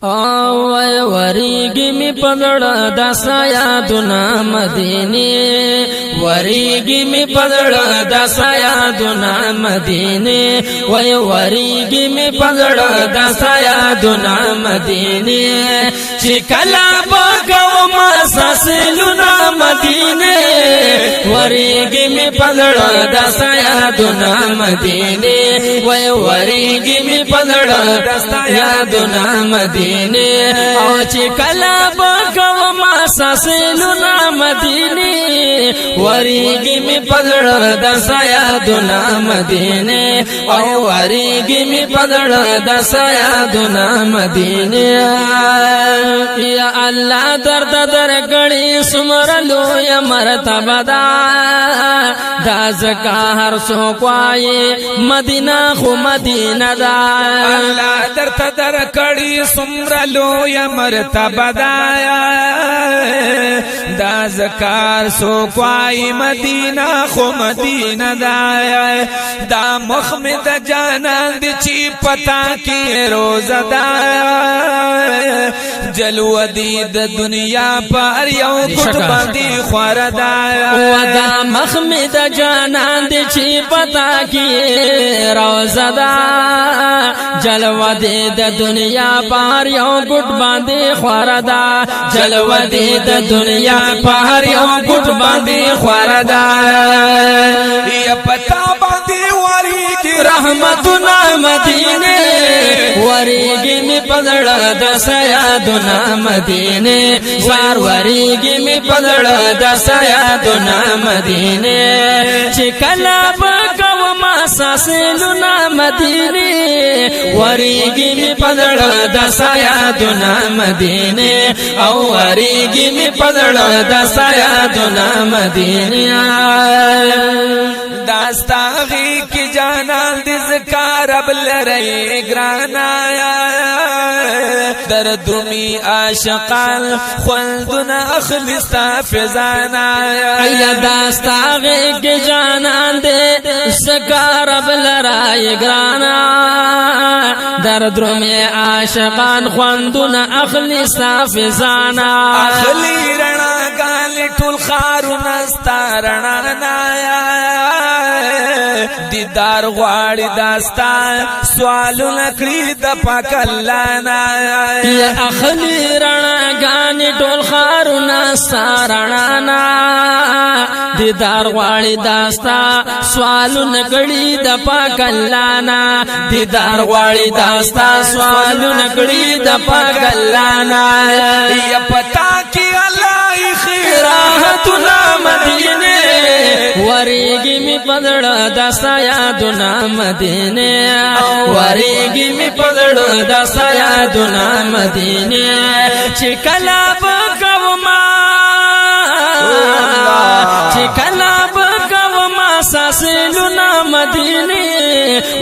او وریگی می پدڑ دسا یادنا مدینه وریگی می پدڑ دسا یادنا مدینه وای وریگی می پدڑ دسا یادنا مدینه چې کلا بګو ما ساسلونا مدینه وریگی می پدڑ دسا یادنا مدینه وای وریگی می پدڑ دسا یادنا مدینه او چې کلا بګو ما ساسلونا مدینه وریگی می پدڑ دسا یادنا مدینه او وریگی می پدڑ دسا یادنا مدینه یا الله درد درګړی سمرلو یا مرتبه دا زکا هر سو کوي مدینه خو مدینه دا الله درد درګړی سمرلو یا مرتبه دا زکار سو کوي مدینه خو مدینه دا مخمد جانان دی چی پتا کی روزه دا جلو دی د دنیا پر یو ګټ باندې خور دا ودا مخمد جانان دی چی پتا کی روزه دا جلو دی د دنیا پر یو ګټ باندې خور دا جلو دی د دنیا پر یو ګټ باندې خور دا یا پتا باندې وریږي رحمتنا مدینه وریگی می پدڑ دسا یادنا مدینه سار وریگی می پدڑ دسا یادنا مدینه چه کلا بگو ما ساسلونا مدینه وریگی می پدڑ دسا یادنا مدینه او وریگی می پدڑ دسا یادنا مدینه داستاغی کی جانان دی ذکار اب لرئی گرانا در درمی عاشقان خلدنا اخلصتا فزانا یا داستاغی کی جانان دی ذکار اب لرئی گرانا در درمی عاشقان خلدنا اخلصتا فزانا اخلی رنا گالی ټول خارون استا رنا نایا دیدار غواړي داستا سوالو نکړي د پاک الله نا یا اخلی رڼا غانې ټول خارونه سارنا نا دیدار غواړي داستا سوالو نکړي د پاک الله نا دیدار غواړي داستا سوالو نکړي د پاک الله نا یا پتا کی الله خیراتنا مدینه وریگی می پدڑ دسا یادنا مدینه وریگی می پدڑ دسا یادنا مدینه چه کلا بگو ما چه کلا بگو ما ساسلونا مدینه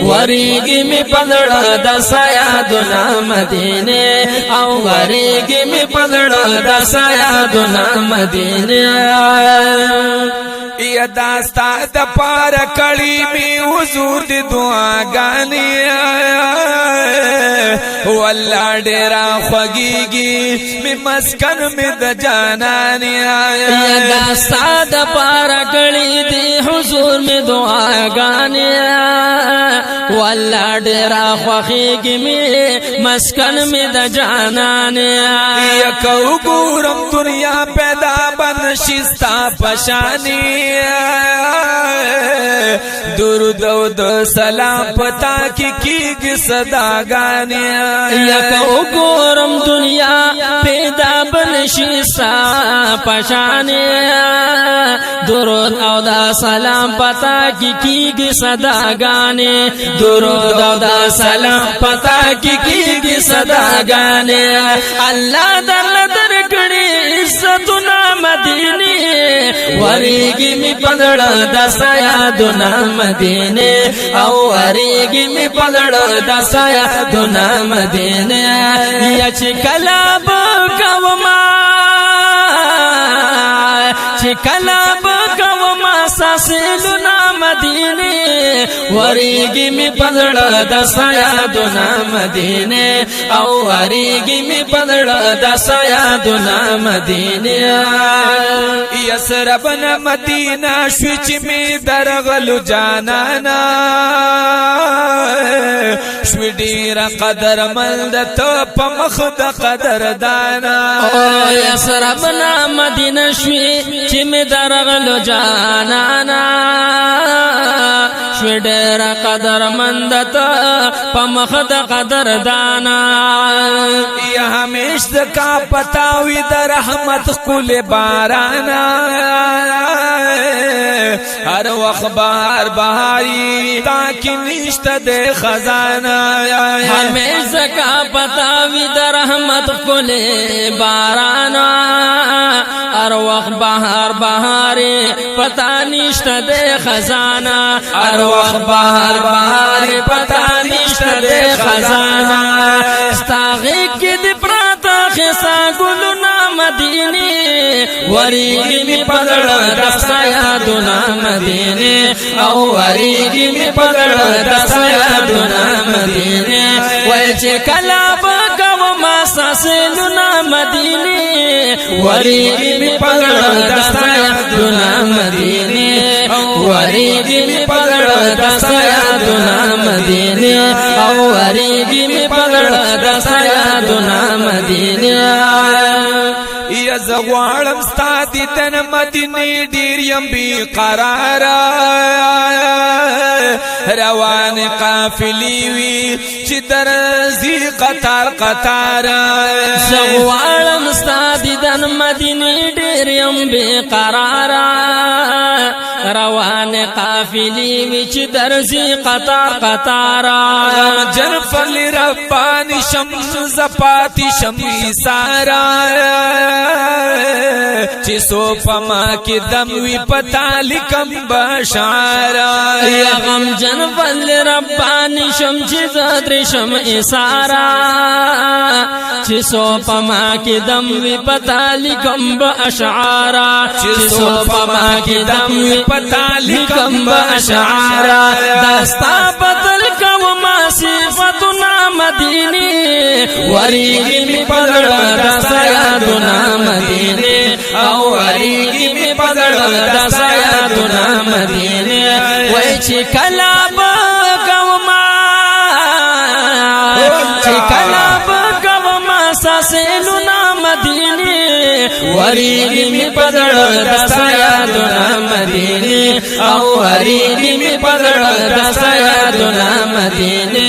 وریگی می پدڑ دسا یادنا مدینه او وریگی می پدڑ دسا یادنا مدینه یا داستا د پار کړي می حضور دی دعاګانی والله ډېر خوږيږي می مسکن می د جانان یا داستا د پار کړي دی حضور می دعاګانی والله ډېر خوږيږي می مسکن می د جانان یا کو ګورم دنیا پیدا بن شستا پشانی درود او د سلام پتا کی کیږي صدا غانی یا کو ګورم دنیا پیدا بنشي سا پشانه درود او د سلام پتا کی کیږي صدا غانی درود او د سلام پتا کی کیږي صدا غانی الله درکړي عزتنا مدینه وریگی می پدڑ دسا یادنا مدینه او وریگی می پدڑ دسا یادنا مدینه یا چه کلا بگو ما چه کلا بگو ما ساسلونا مدینه وریږي می پزړه د سیادنا مدینه او وریږي می پزړه د سیادنا مدینه یسربنا مدینه شوی چې می درغلو جانانا شوی ډیر قدر مند ته په مخ د قدر دانا یسربنا مدینه شوی چې می درغلو جانانا شوی ډیر قدر مند ته په مخ د قدر دانا یا همیش د کا پتاوی د رحمت کول بارانا هر وخت بهار بهاری تاکي نشته د خزانه همیش زکا پتاوی د رحمت کول بارانا هر وخت بهار بهاری پتا نشته د خزانه هر وخت بهار بهاری پتا نشته د خزانه ستاغه کې د پراته خسا ګلونه مدینه وریږي می پزړه د سیادنا مدینه او وریږي می پزړه د سیادنا مدینه وای چې کلا بکو ما ساسلنا مدینه وریږي می پزړه د سیادنا مدینه وریږي می پزړه د سیادنا مدینه او وریږي می پزړه د سیادنا مدینه یا زغوالم ستا دیدن مدینه ډیر یم بی قرار روان قافلی وی چې درځي قطار قطار زغوالم ستا دیدن مدینه ډیر یم بی قرار روان قافلی وی چې درځي قطار قطار جن فل ربانی شم زپاتی شم سارا چې سو پما کې دم وی پتا لیکم بشارا یا غم جن فل ربانی شم چې زدر شم اسارا چې سو پما کې دم وی پتا لیکم باشعارا چې سو پما کې دم وی پتا لیکم باشعارا داستا بدل کوم ما صفاتنا مدینه وریږي می پزړه د سیادنا مدینه او وریږي می پزړه د سیادنا مدینه وای چې کلا بکو ما چې کلا بکو ما ساسلنا مدینه وریږي می پزړه د سیادنا مدینه او وریږي می پزړه د سیادنا مدینه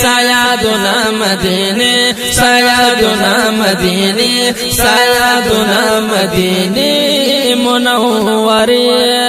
سیادنا مدینه سیادنا مدینه سیادنا مدینه منوره